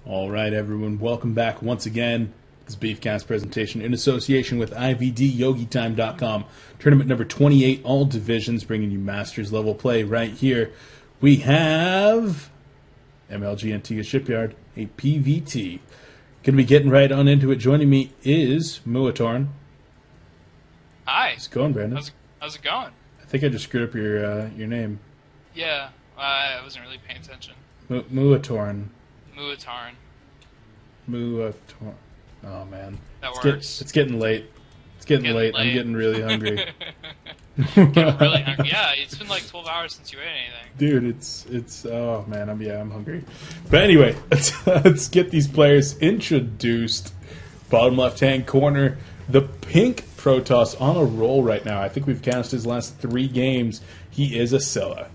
All right, everyone. Welcome back once again. This Beefcast presentation in association with IvD YogiTime.com. Tournament number 28, all divisions, bringing you Masters level play right here. We have MLG Antigua Shipyard, a PVT. Going to be getting right on into it. Joining me is Muatorn. Hi. How's it going, Brandon? How's it going? I think I just screwed up your name. Yeah, I wasn't really paying attention. Muatorn. Muatarn. Muatorn. Oh, man. That works. It's getting late. It's getting late. I'm getting really hungry. Getting really hungry. Yeah, it's been like 12 hours since you ate anything. Dude, it's oh man, I'm hungry. But anyway, let's get these players introduced. Bottom left-hand corner, the pink Protoss on a roll right now. I think we've cast his last 3 games. He is Acela.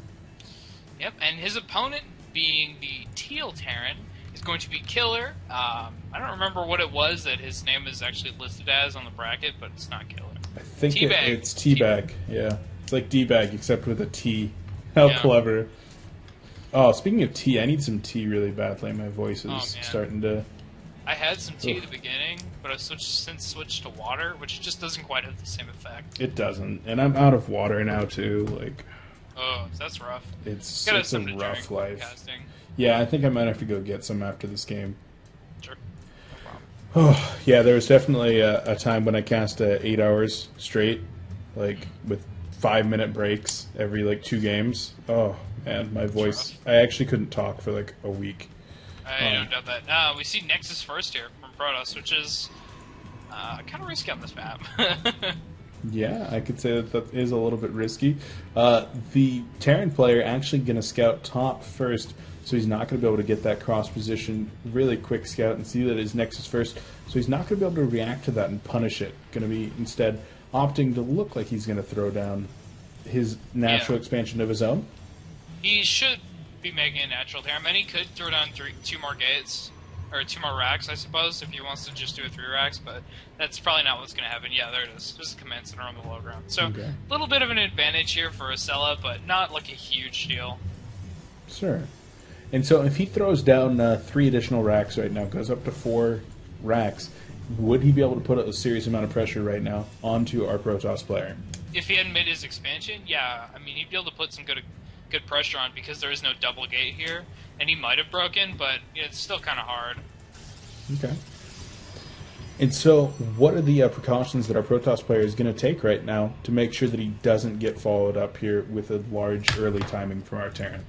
Yep, and his opponent, being the teal Terran, is going to be Killer. I don't remember what it was that his name is actually listed as on the bracket, but it's not Killer. I think Teabag. it's Teabag. Yeah, it's like D-bag except with a T. How clever! Oh, speaking of tea, I need some tea really badly. My voice is starting to. I had some tea at the beginning, but I've since switched to water, which just doesn't quite have the same effect. It doesn't, and I'm out of water now too. Like, oh, that's rough. It's a rough life. Casting. Yeah, I think I might have to go get some after this game. Sure, no problem. Oh, yeah, there was definitely a time when I cast 8 hours straight, like with 5-minute breaks every 2 games. Oh man, my voice! I actually couldn't talk for a week. I don't doubt that. We see Nexus first here from Protoss, which is kind of risky on this map. Yeah, I could say that is a little bit risky. The Terran player actually going to scout top first, so he's not going to be able to get that cross position, really quick scout, and see that his Nexus first. So he's not going to be able to react to that and punish it. Going to be instead opting to look like he's going to throw down his natural expansion of his own. He should be making a natural Terran. He could throw down 2 more gates. Or 2 more racks, I suppose, if he wants to just do a 3 racks, but that's probably not what's going to happen. Yeah, there it is. There's a command center on the low ground. So, a little bit of an advantage here for Acela, but not a huge deal. Sure. And so if he throws down 3 additional racks right now, goes up to 4 racks, would he be able to put a serious amount of pressure right now onto our Protoss player? If he hadn't made his expansion, yeah. I mean, he'd be able to put some good pressure on because there is no double gate here. And he might have broken, but it's still kind of hard. Okay. And so, what are the precautions that our Protoss player is going to take right now to make sure that he doesn't get followed up here with a large early timing from our Terran?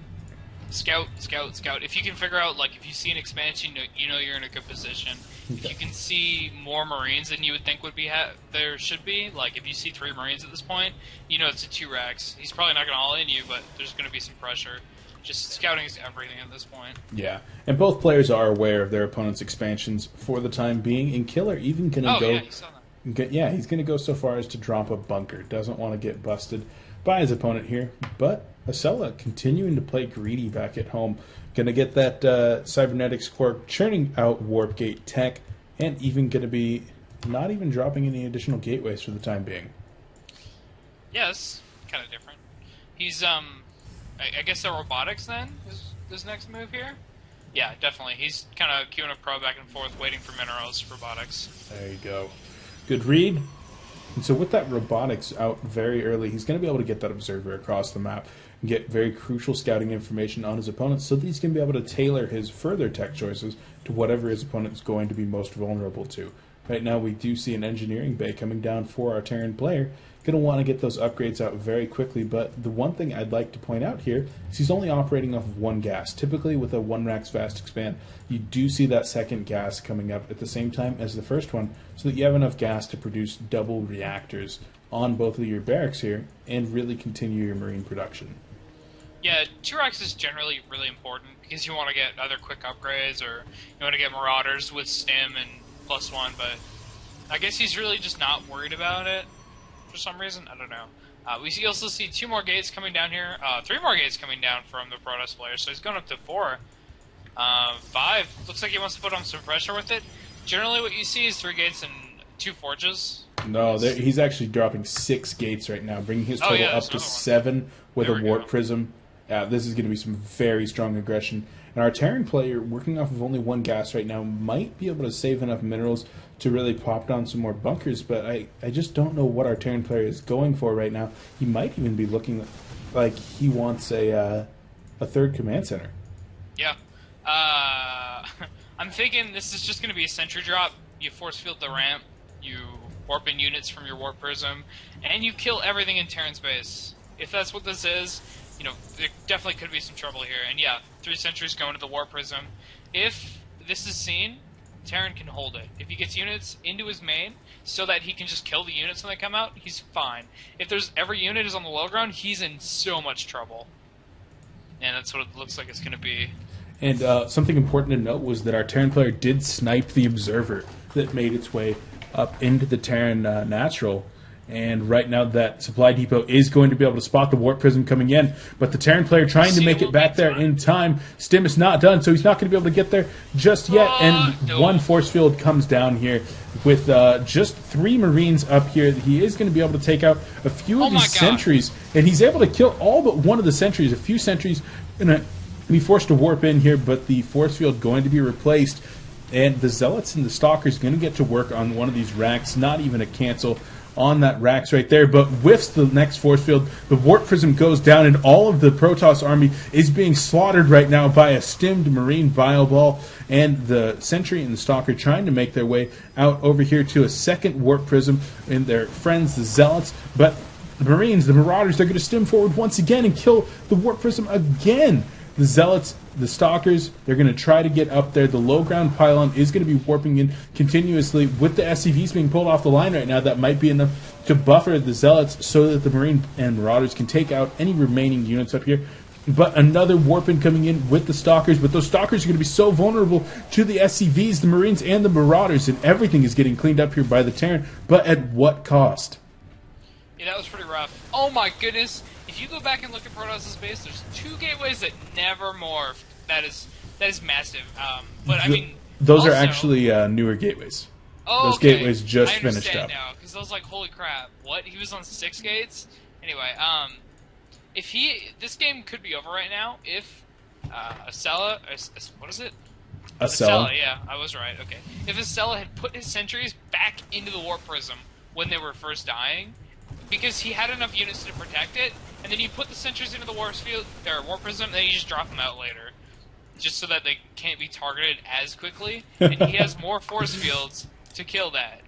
Scout, scout, scout. If you can figure out, if you see an expansion, you know you're in a good position. If you can see more Marines than you would think would be there should be, if you see 3 Marines at this point, you know it's a 2 racks. He's probably not going to all in you, but there's going to be some pressure. Just scouting is everything at this point. Yeah, and both players are aware of their opponent's expansions for the time being, and Killer even going to go... yeah, you saw that. Yeah, he's going to go so far as to drop a bunker. Doesn't want to get busted by his opponent here, but Acela continuing to play greedy back at home. Going to get that Cybernetics core, churning out Warp Gate tech, and even going to be not even dropping any additional gateways for the time being. Yes, kind of different. He's, I guess the robotics then is his next move here? Yeah, definitely. He's kind of queuing a pro back and forth, waiting for minerals, robotics. There you go. Good read. And so with that robotics out very early, he's going to be able to get that observer across the map and get very crucial scouting information on his opponent so that he's going to be able to tailor his further tech choices to whatever his opponent is going to be most vulnerable to. Right now we do see an engineering bay coming down for our Terran player. Going to want to get those upgrades out very quickly, but the one thing I'd like to point out here is he's only operating off of 1 gas. Typically with a 1 racks fast expand, you do see that second gas coming up at the same time as the first one, so that you have enough gas to produce double reactors on both of your barracks here and really continue your Marine production. Yeah, 2 racks is generally really important because you want to get other quick upgrades, or you want to get Marauders with stim and +1, but I guess he's really just not worried about it. For some reason, I don't know. We also see 2 more gates coming down here, 3 more gates coming down from the Protoss player, so he's going up to 4. 5, looks like he wants to put on some pressure with it. Generally what you see is 3 gates and 2 forges. No, he's actually dropping 6 gates right now, bringing his total up to 7 with a warp prism. This is going to be some very strong aggression. And our Terran player, working off of only one gas right now, might be able to save enough minerals to really pop down some more bunkers, but I just don't know what our Terran player is going for right now. He might even be looking like he wants a third command center. Yeah. I'm thinking this is just going to be a sentry drop. You force field the ramp, you warp in units from your warp prism, and you kill everything in Terran space. If that's what this is, you know, there definitely could be some trouble here. And yeah, 3 sentries going to the warp prism. If this is seen, Terran can hold it. If he gets units into his main so that he can just kill the units when they come out, he's fine. If there's every unit is on the low ground, he's in so much trouble. And that's what it looks like it's going to be. And something important to note was that our Terran player did snipe the observer that made its way up into the Terran natural. And right now that supply depot is going to be able to spot the warp prism coming in. But the Terran player trying to make it back there in time. Stim is not done, so he's not going to be able to get there just yet. And one force field comes down here with just 3 Marines up here. He is going to be able to take out a few of these sentries. And he's able to kill all but one of the sentries. A few sentries going to be forced to warp in here, but the force field going to be replaced. And the Zealots and the Stalkers going to get to work on one of these racks. Not even a cancel on that racks right there, but whiffs the next force field. The warp prism goes down, and all of the Protoss army is being slaughtered right now by a stimmed Marine bio ball, and the Sentry and the Stalker trying to make their way out over here to a second warp prism, and their friends, the Zealots, but the Marines, the Marauders, they're going to stim forward once again and kill the warp prism again. The Zealots, the Stalkers, they're going to try to get up there. The low ground pylon is going to be warping in continuously. With the SCVs being pulled off the line right now, that might be enough to buffer the Zealots so that the Marine and Marauders can take out any remaining units up here. But another warp-in coming in with the Stalkers. But those Stalkers are going to be so vulnerable to the SCVs, the Marines, and the Marauders. And everything is getting cleaned up here by the Terran. But at what cost? Yeah, that was pretty rough. Oh my goodness. If you go back and look at Protoss' base, there's 2 gateways that never morphed. That is massive. But I mean, those also, are actually newer gateways. Oh, those okay. gateways just finished up. Now, because I was like, holy crap, what? He was on 6 gates? Anyway, if this game could be over right now if Acela, what is it? Acela, yeah, I was right. Okay, if Acela had put his sentries back into the warp prism when they were first dying, because he had enough units to protect it, and then you put the sentries into the warp prism, and then you just drop them out later, just so that they can't be targeted as quickly, and he has more force fields to kill that.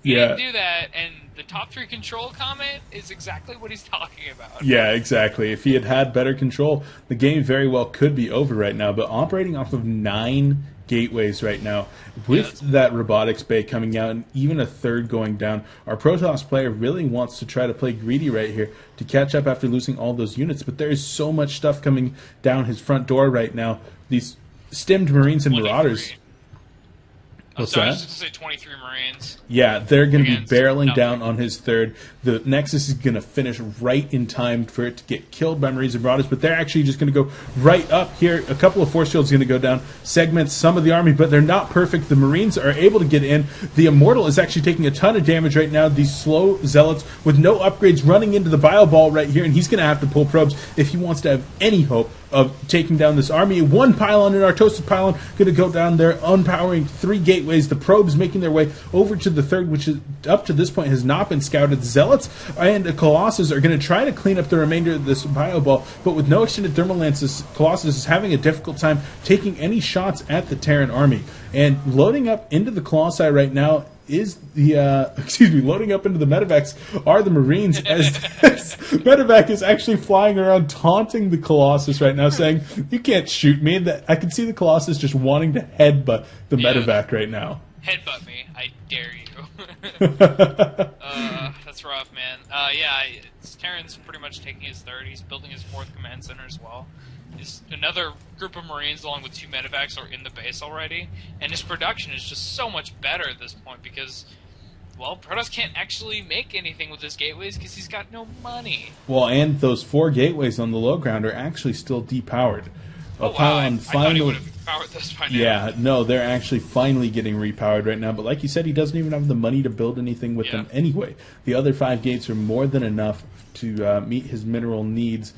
He didn't do that, and the top 3 control comment is exactly what he's talking about. Yeah, exactly. If he had had better control, the game very well could be over right now, but operating off of 9 gateways right now, with that robotics bay coming out and even a 3rd going down, our Protoss player really wants to try to play greedy right here to catch up after losing all those units, but there is so much stuff coming down his front door right now. These stimmed Marines and Marauders. What's that? I was just going to say 23 Marines. Yeah, they're going to be barreling down on his 3rd. The Nexus is going to finish right in time for it to get killed by Marines and Marauders, but they're actually just going to go right up here. A couple of force fields are going to go down, segment some of the army, but they're not perfect. The Marines are able to get in. The Immortal is actually taking a ton of damage right now. These slow Zealots with no upgrades running into the bio ball right here, and he's going to have to pull probes if he wants to have any hope of taking down this army. 1 pylon, and our toasted pylon going to go down there, unpowering 3 gateways. The probes making their way over to the 3rd, which is up to this point has not been scouted. Zealots and Colossus are going to try to clean up the remainder of this bio ball, but with no extended thermal lances, Colossus is having a difficult time taking any shots at the Terran army. And loading up into the Colossi right now is the loading up into the medevacs are the Marines, as medevac is actually flying around taunting the Colossus right now, saying, "You can't shoot me." I can see the Colossus just wanting to headbutt the medevac right now. Headbutt me, I dare you. That's rough, man. Terran's pretty much taking his 3rd. He's building his 4th command center as well. Another group of Marines along with 2 medevacs are in the base already, and his production is just so much better at this point because, well, Protoss can't actually make anything with his gateways because he's got no money. Well, and those 4 gateways on the low ground are actually still depowered. Oh, wow. I thought he would have powered this by now. Yeah, no, they're actually finally getting repowered right now, but like you said, he doesn't even have the money to build anything with them anyway. The other 5 gates are more than enough to meet his mineral needs.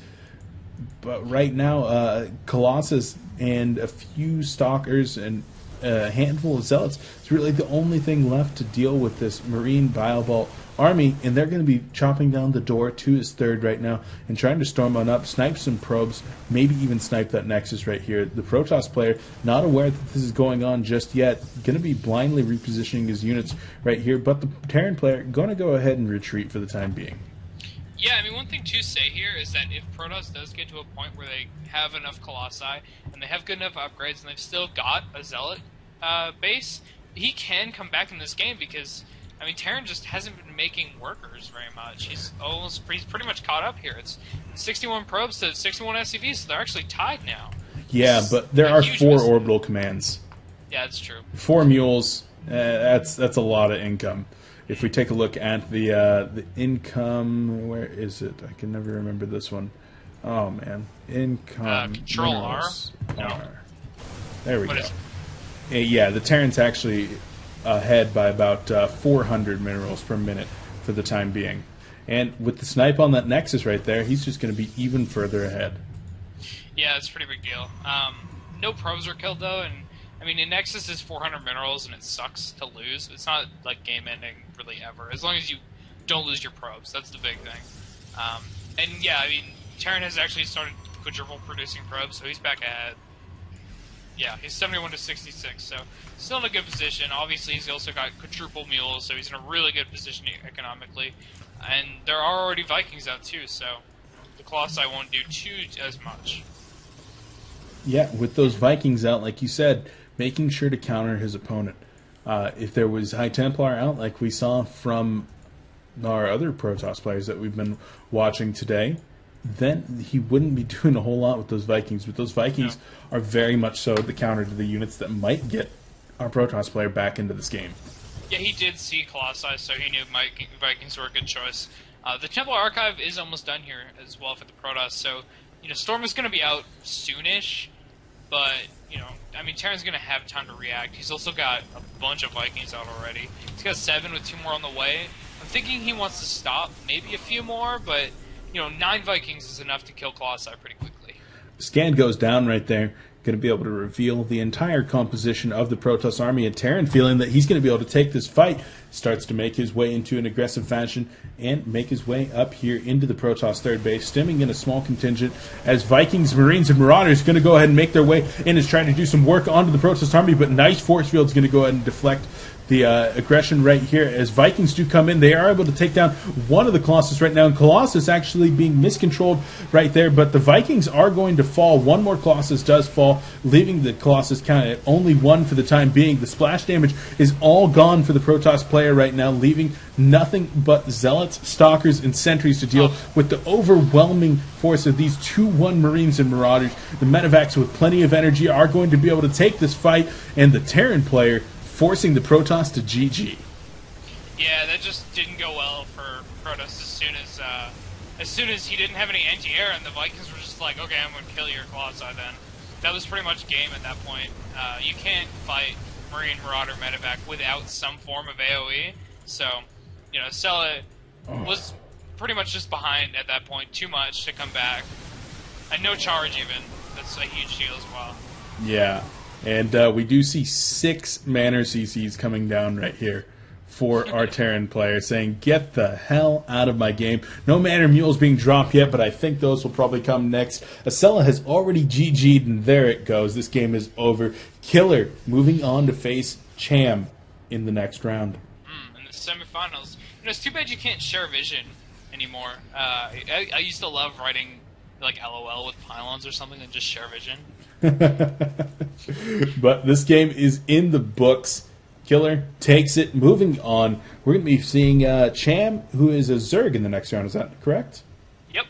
But right now, Colossus and a few Stalkers and a handful of Zealots is really the only thing left to deal with this Marine Biobolt army, and they're going to be chopping down the door to his third right now and trying to storm on up, snipe some probes, maybe even snipe that Nexus right here. The Protoss player, not aware that this is going on just yet, going to be blindly repositioning his units right here, but the Terran player going to go ahead and retreat for the time being. Yeah, I mean, one thing to say here is that if Protoss does get to a point where they have enough Colossi and they have good enough upgrades and they've still got a Zealot base, he can come back in this game because, I mean, Terran just hasn't been making workers very much. He's pretty much caught up here. It's 61 probes to 61 SCVs, so they're actually tied now. Yeah, but there are 4 orbital commands. Yeah, that's true. 4 mules, that's a lot of income. If we take a look at the income, where is it? I can never remember this one. Oh man, income. Control R. No. There we What go. is Yeah, the Terran's actually ahead by about 400 minerals per minute for the time being. And with the snipe on that Nexus right there, he's just going to be even further ahead. Yeah, it's a pretty big deal. No probes are killed though, and I mean, in Nexus is 400 minerals, and it sucks to lose. It's not like game-ending really ever, as long as you don't lose your probes. That's the big thing. And yeah, I mean, Terran has actually started quadruple producing probes, so he's back ahead. Yeah, he's 71 to 66, so still in a good position. Obviously, he's also got quadruple mules, so he's in a really good position economically. And there are already Vikings out too, so the Colossi won't do as much. Yeah, with those Vikings out, like you said, making sure to counter his opponent. If there was High Templar out, like we saw from our other Protoss players that we've been watching today, then he wouldn't be doing a whole lot with those Vikings. But those Vikings are very much so the counter to the units that might get our Protoss player back into this game. Yeah, he did see Colossi, so he knew Vikings were a good choice. The Templar Archive is almost done here as well for the Protoss, so Storm is going to be out soonish, but I mean, Terran's going to have time to react. He's also got a bunch of Vikings out already. He's got 7 with 2 more on the way. I'm thinking he wants to stop maybe a few more, but 9 Vikings is enough to kill Colossi pretty quickly. Scan goes down right there. Going to be able to reveal the entire composition of the Protoss army, and Terran, feeling that he's going to be able to take this fight, starts to make his way into an aggressive fashion and make his way up here into the Protoss third base, stemming in a small contingent as Vikings, Marines, and Marauders going to go ahead and make their way in, is trying to do some work onto the Protoss army, but nice force field's going to go ahead and deflect the aggression right here as Vikings do come in. They are able to take down one of the Colossus right now, and Colossus actually being miscontrolled right there, but the Vikings are going to fall. One more Colossus does fall, leaving the Colossus count at only 1 for the time being. The splash damage is all gone for the Protoss player right now, leaving nothing but Zealots, Stalkers, and Sentries to deal with the overwhelming force of these 2-1 Marines and Marauders. The Medivacs, with plenty of energy, are going to be able to take this fight, and the Terran player forcing the Protoss to GG. Yeah, that just didn't go well for Protoss as soon as he didn't have any anti-air, and the Vikings were just like, okay, I'm going to kill your Colossi then. That was pretty much game at that point. You can't fight Marine, Marauder, Medivac without some form of AoE, so, Acela was pretty much just behind at that point, too much to come back. And no charge even. That's a huge deal as well. Yeah. And we do see 6 Manor CCs coming down right here for our Terran player, saying, get the hell out of my game. No Manor Mules being dropped yet, but I think those will probably come next. Acela has already GG'd, and there it goes. This game is over. Killer moving on to face Cham in the next round. In the semifinals. It's too bad you can't share vision anymore. I used to love writing like LOL with pylons or something and just share vision. But this game is in the books. Killer takes it. Moving on, we're going to be seeing Cham, who is a Zerg, in the next round. Is that correct? Yep.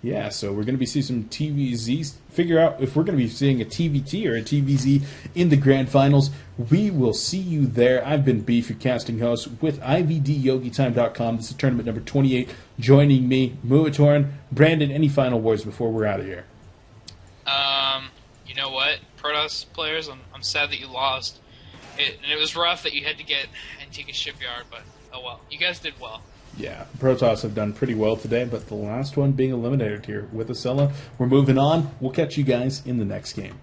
Yeah, so we're going to be seeing some TVZs. Figure out if we're going to be seeing a TVT or a TVZ in the grand finals. We will see you there. I've been Beef, your casting host, with IvDYogiTime.com. This is tournament number 28. Joining me, Muatoran. Brandon, any final words before we're out of here? You know what, Protoss players, I'm sad that you lost. It was rough that you had to get Antigua Shipyard, but oh well. You guys did well. Yeah, Protoss have done pretty well today, but the last one being eliminated here with Acela. We're moving on. We'll catch you guys in the next game.